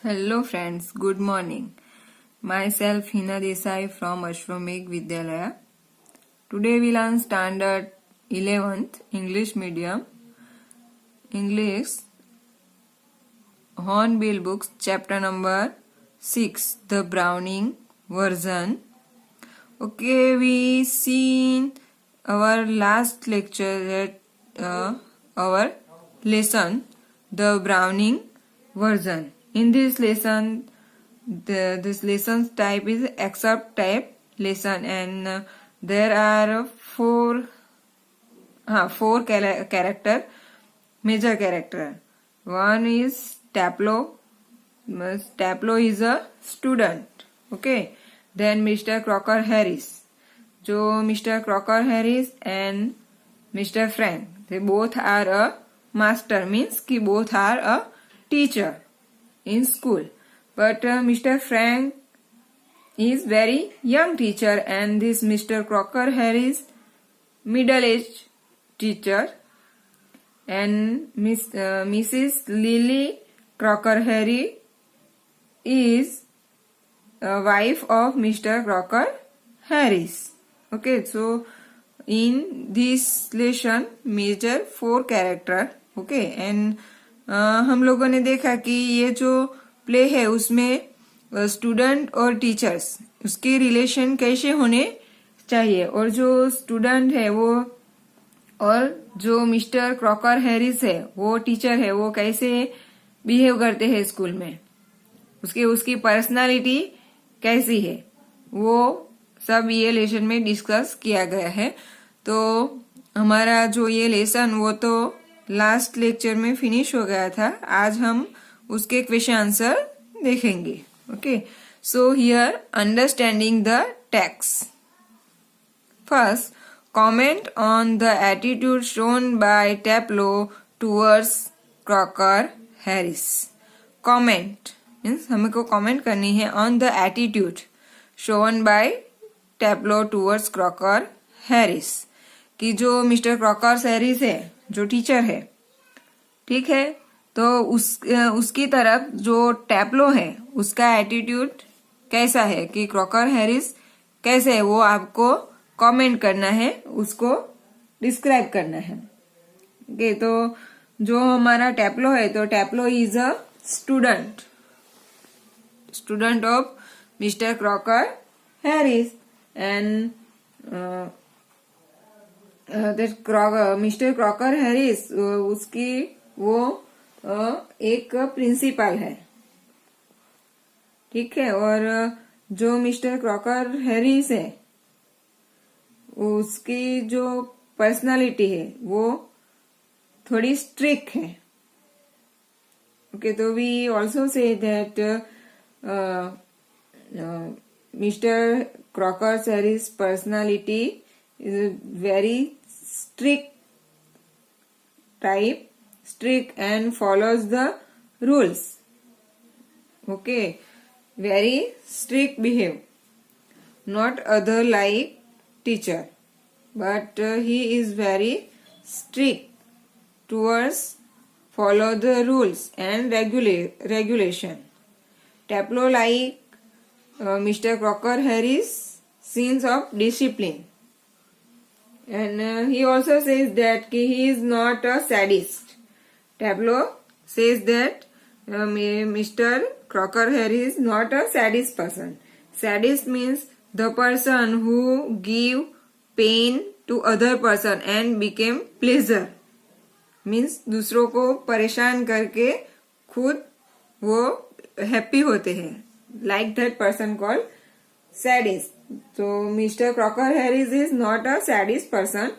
Hello friends, good morning. Myself Hina Desai from Ashwamegh Vidyalaya. Today we learn standard 11th English medium. English Hornbill books chapter number 6, the Browning version. Okay, we seen our last lecture that our lesson, the Browning version. In this lesson, this lesson's type is excerpt type lesson, and there are four character, major character. One is Taplow. Taplow is a student. Okay. Then Mr. Crocker Harris. जो Mr. Crocker Harris and Mr. Frank, they both are a master, means कि both are a teacher in school. But Mr. Frank is very young teacher, and this Mr. Crocker Harris middle-aged teacher, and Mrs. Lily Crocker Harris is a wife of Mr. Crocker Harris. Okay, so in this lesson major four character. Okay, and हम लोगों ने देखा कि ये जो play है उसमें student और टीचर्स उसके रिलेशन कैसे होने चाहिए, और जो स्टूडेंट है वो और जो मिस्टर क्रॉकर हैरिस है वो टीचर है, वो कैसे बिहेव करते हैं स्कूल में, उसकी पर्सनालिटी कैसी है, वो सब ये लेसन में डिस्कस किया गया है. तो हमारा जो ये लेसन वो तो लास्ट लेक्चर में फिनिश हो गया था. आज हम उसके क्वेश्चन आंसर देखेंगे. Okay, so here understanding the text. First, comment on the attitude shown by Taplow towards Crocker Harris. Comment means हमें को कमेंट करनी है on the attitude shown by Taplow towards Crocker Harris, कि जो mister Crocker Harris है जो teacher है, ठीक है, तो उसकी तरफ जो टैप्लो है उसका एटीट्यूड कैसा है, कि क्रॉकर हैरिस कैसे है, वो आपको कमेंट करना है, उसको डिस्क्राइब करना है. ओके, तो जो हमारा टैप्लो है, तो Taplow is a student of mister Crocker Harris, and mister Crocker Harris उसकी वो एक प्रिंसिपल है, ठीक है, और जो मिस्टर क्रॉकर हैरिस है उसकी जो पर्सनालिटी है वो थोड़ी स्ट्रिक्ट है. ओके, तो we also say that mister Crocker Harris personality is very strict and follows the rules. Okay, very strict behave, not other like teacher, but he is very strict towards follow the rules and regulation. Taplow like Mr. Crocker Harris scenes of discipline. And he also says that he is not a sadist. Taplow says that Mr. Crocker Harris is not a sadist person. Sadist means the person who give pain to other person and became pleasure. Means दूसरों को परेशान करके खुद वो happy होते हैं. Like that person called sadist. So Mr. Crocker Harris is not a sadist person.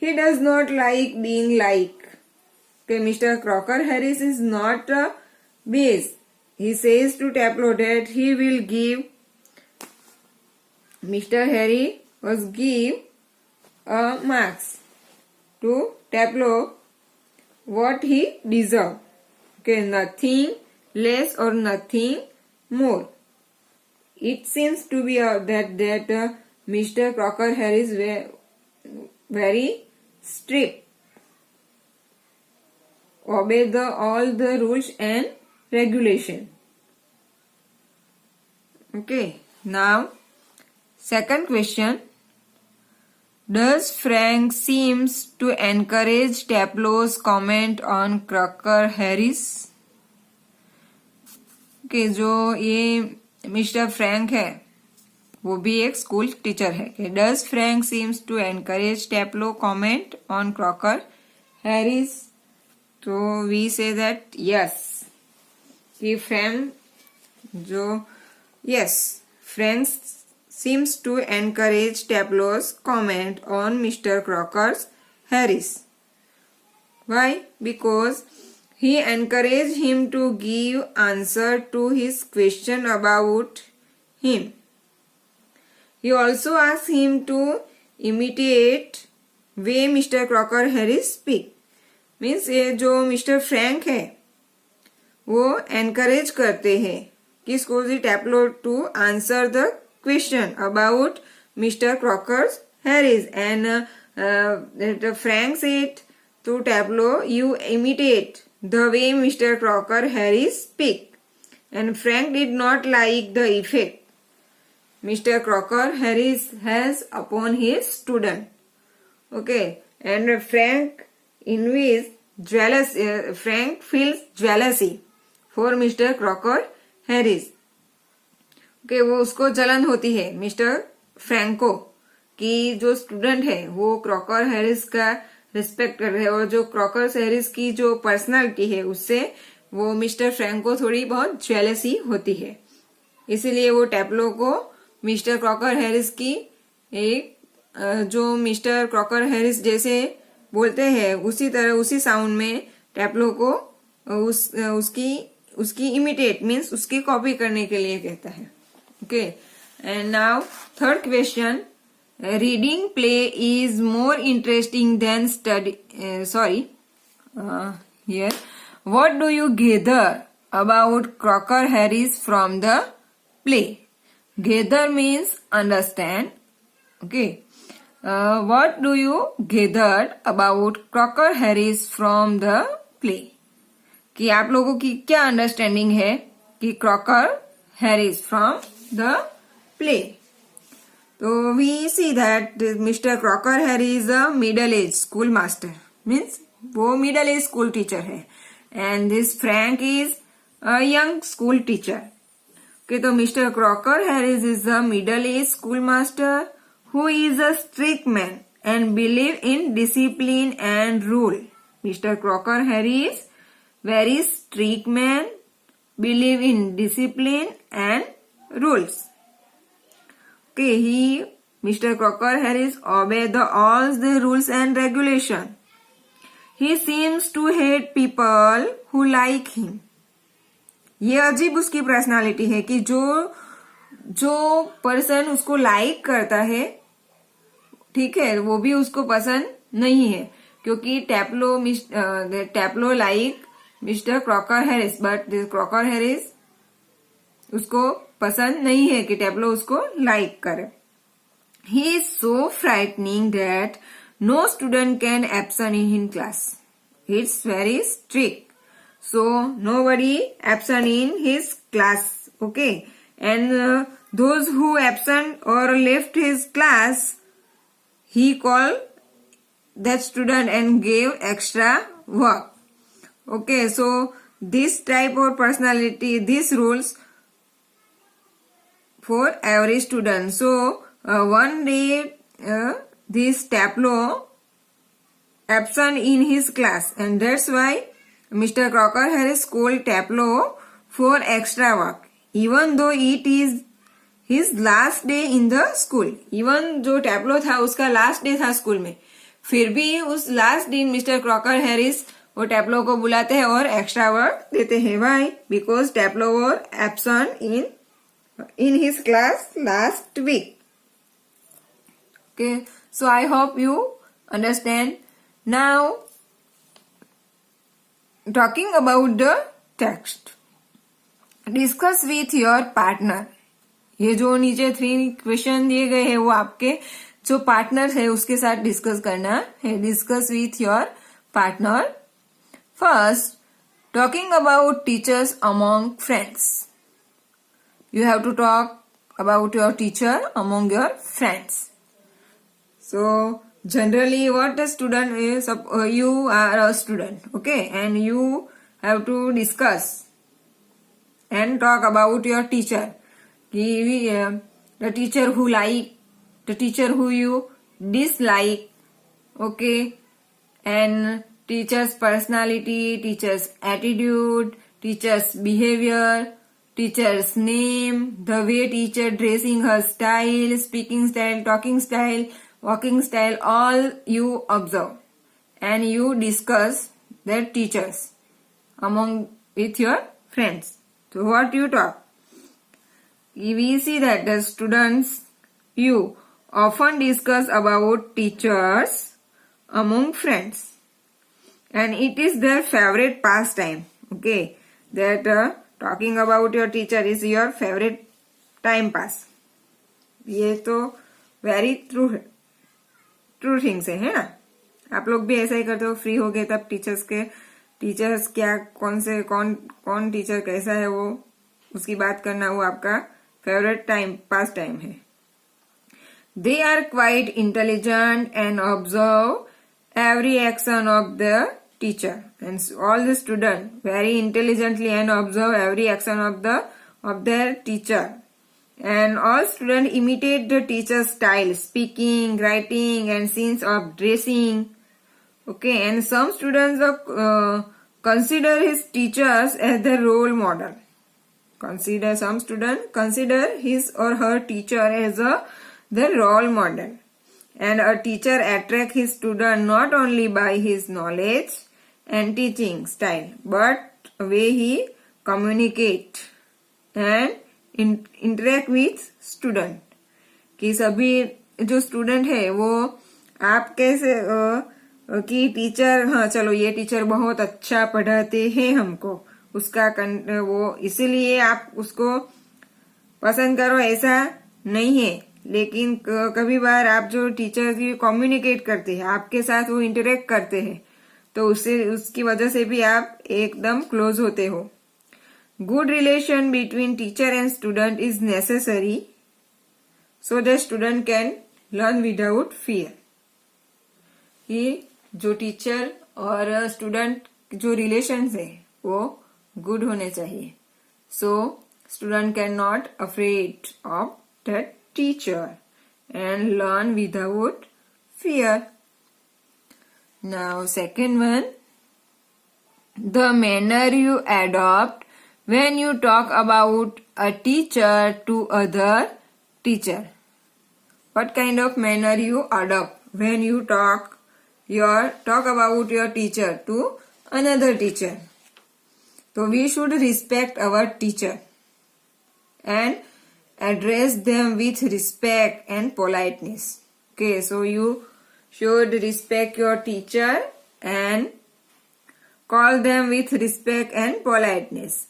He does not like being like. Okay, Mr. Crocker Harris is not a base. He says to Taplow that he will give Mr. Harry was give marks to Taplow what he deserve. Okay, nothing less or nothing more. It seems to be that Mr. Crocker Harris very strict, obey all the rules and regulation. Okay, now second question. Does Frank seems to encourage Tableau's comment on Crocker Harris? Okay, जो ये mister Frank है वो भी एक school teacher है. Does Frank seems to encourage Tableau comment on Crocker Harris? So we say that yes. कि Frank जो yes, Frank seems to encourage Tableau's comment on Mr. Crocker's Harris. Why? Because he encouraged him to give answer to his question about him. He also asked him to imitate way Mr. Crocker Harris speak. Means ये जो mister Frank है वो encourage करते हैं किसको जी Taplow to answer the question about Mr. Crocker Harris, and Frank said to Tableau, you imitate the way Mr. Crocker Harris speak. And Frank did not like the effect Mr. Crocker Harris has upon his student. Okay, and Frank Frank feels jealousy for Mr. Crocker Harris. कि वो उसको जलन होती है mister Frank को कि जो student है वो क्रॉकर हैरिस का रिस्पेक्ट कर रहे हैं और जो क्रॉकर हैरिस की जो पर्सनालिटी है उससे वो मिस्टर फ्रैंक को थोड़ी बहुत जेलसी होती है. इसीलिए वो टैप्लो को मिस्टर क्रॉकर हैरिस की एक जो मिस्टर क्रॉकर हैरिस जैसे बोलते हैं उसी तरह उसी साउंड में टैप्लो को उसकी इमिटेट मीन्स उसकी कॉपी करने के लिए कहता है. Okay, and now third question. Reading play is more interesting than study. Here. What do you gather about Crocker Harris from the play? Gather means understand. Okay. What do you gather about Crocker Harris from the play? कि आप लोगों की क्या understanding है कि Crocker Harris from the play. So we see that Mr. Crocker Harris is a middle-aged schoolmaster. Means वो middle-aged school teacher है. And this Frank is a young school teacher. Okay, तो Mr. Crocker Harris is a middle-aged schoolmaster who is a strict man and believe in discipline and rule. Mr. Crocker Harris very strict man, believe in discipline and rules. Okay, Mr. Crocker Harris obey all the rules and regulation. He seems to hate people who like him. ये अजीब उसकी personality है कि जो person उसको like करता है ठीक है वो भी उसको पसंद नहीं है क्योंकि Taplow like mister Crocker Harris but Crocker Harris उसको पसंद नहीं है कि टैप्लो उसको लाइक करे. He is so frightening that no student can absent in class. It's very strict. So nobody absent in his class. Okay. And those who absent or left his class, he called that student and gave extra work. Okay. So this type of personality, these rules for every student. So one day this Tableau absent in his class and that's why Mr. Crocker Harris called Tableau for extra work even though it is his last day in the school. Even जो Tableau था उसका last day था school में फिर भी उस last दिन Mr. Crocker Harris वो Tableau को बुलाते हैं और extra work देते हैं. Why? Because Tableau was absent in his class last week. Okay, so I hope you understand. Now, talking about the text. Discuss with your partner. ये जो नीचे 3 क्वेश्चन दिए गए हैं वो आपके जो पार्टनर है उसके साथ डिस्कस करना है. Discuss with your partner. First, talking about teachers among friends. You have to talk about your teacher among your friends. So generally what a student is, you are a student, okay, and you have to discuss and talk about your teacher. The teacher who like, the teacher who you dislike, okay, and teacher's personality, teacher's attitude, teacher's behavior, teacher's name, the way teacher dressing her style, speaking style, talking style, walking style, all you observe and you discuss their teachers among with your friends. So what you talk? We see that the students, you often discuss about teachers among friends, and it is their favorite pastime, okay, that talking about your teacher is your favorite time pass. ये तो very true things है ना. आप लोग भी ऐसा ही करते हो, फ्री हो गए तब टीचर्स क्या, कौन टीचर कैसा है वो उसकी बात करना, वो आपका फेवरेट पास टाइम है. They are quite intelligent and observe every action of the teacher, and all the students very intelligently and observe every action of their teacher, and all students imitate the teacher's style, speaking, writing, and scenes of dressing. Okay, and some students consider his teachers as their role model. Some students consider his or her teacher as the role model, and a teacher attracts his student not only by his knowledge and teaching style but way he communicate and interact with student. कि सभी जो student है वो आप कैसे कि teacher, हाँ चलो ये टीचर बहुत अच्छा पढ़ाते हैं हमको, उसका वो इसीलिए आप उसको पसंद करो ऐसा नहीं है. लेकिन कभी बार आप जो टीचर की कम्युनिकेट करते हैं, आपके साथ वो इंटरेक्ट करते हैं, तो उसकी वजह से भी आप एकदम क्लोज होते हो. Good relation between teacher and student is necessary so that student can learn without fear. ये जो टीचर और स्टूडेंट जो रिलेशन है वो गुड होने चाहिए, so student can not afraid of that teacher and learn without fear. Now second one, the manner you adopt when you talk about a teacher to other teacher. What kind of manner you adopt when you talk about your teacher to another teacher? So we should respect our teacher and address them with respect and politeness. Okay, so you should respect your teacher and call them with respect and politeness.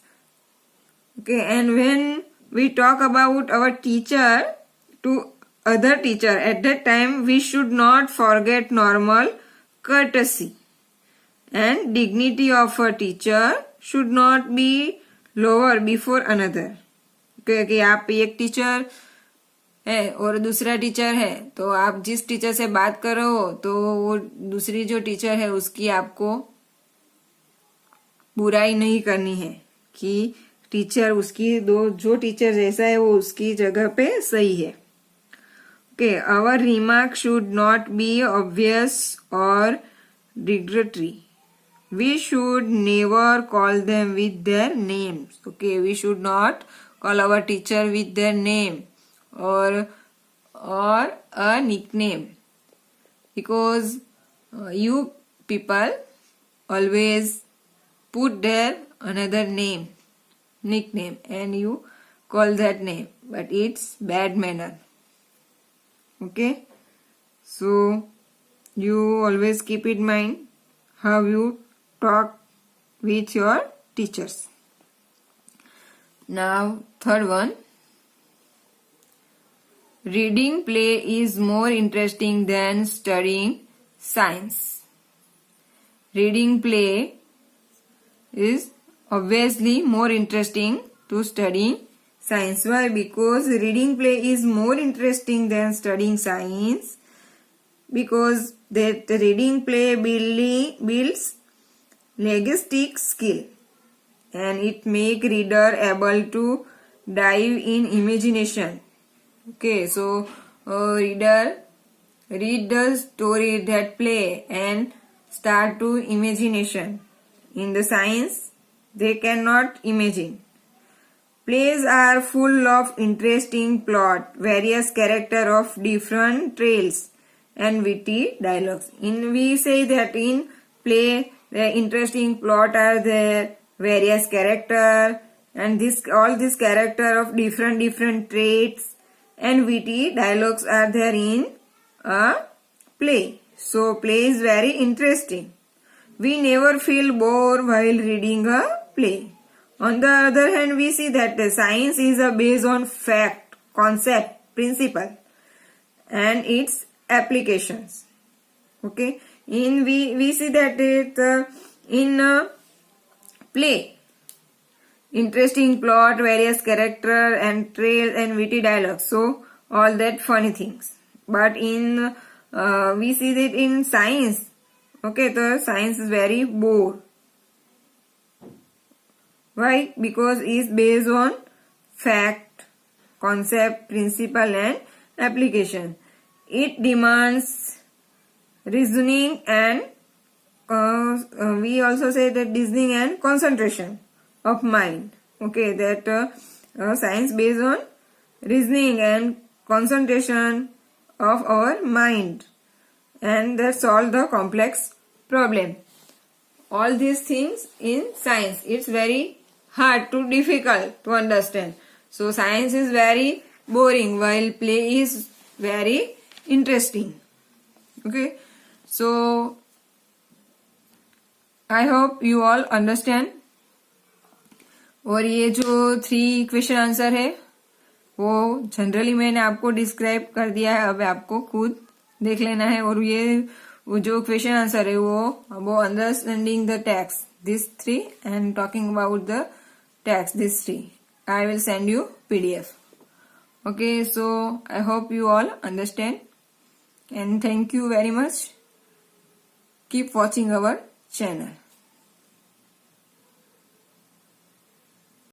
Okay, and when we talk about our teacher to other teacher, at that time we should not forget normal courtesy and dignity of a teacher should not be lower before another. कि आप एक teacher है और दूसरा teacher है, तो आप जिस टीचर से बात कर रहे हो तो वो दूसरी जो टीचर है उसकी आपको बुराई नहीं करनी है, कि टीचर उसकी जो टीचर जैसा है वो उसकी जगह पे सही है. Okay, our remark should not be obvious और derogatory. We should never call them with their names. Okay, we should not call our teacher with their name or a nickname, because you people always put their another nickname and you call that name, but it's bad manner. Okay, so you always keep in mind how you talk with your teachers. Now third one, reading play is more interesting than studying science. Reading play is obviously more interesting to studying science. Why? Because reading play is more interesting than studying science. Because that reading play builds linguistic skill and it make reader able to dive in imagination. Okay, so reader read the story that play and start to imagination. In the science, they cannot imagine. Plays are full of interesting plot, various character of different trails and witty dialogues. We say that in play the interesting plot are there, various character and all this character of different traits and witty dialogues are there in a play. So play is very interesting. We never feel bored while reading a play. On the other hand, we see that the science is based on fact, concept, principle and its applications. Okay, we see that in play, interesting plot, various character and trail and witty dialogue. So all that funny things. But in we see that in science, okay, the science is very bored. Why? Because it is based on fact, concept, principle and application. It demands reasoning and we also say that reasoning and concentration of mind. Okay, that science based on reasoning and concentration of our mind and that solve the complex problem. All these things in science, it's very hard to difficult to understand. So science is very boring while play is very interesting. Okay, so I hope you all understand. और ये जो 3 question answer है वो generally मैंने आपको describe कर दिया है, अब आपको खुद देख लेना है. और ये वो जो क्वेश्चन आंसर है वो understanding the text this 3 and talking about the text this 3. I will send you PDF. Okay, so I hope you all understand and thank you very much. Keep watching our channel.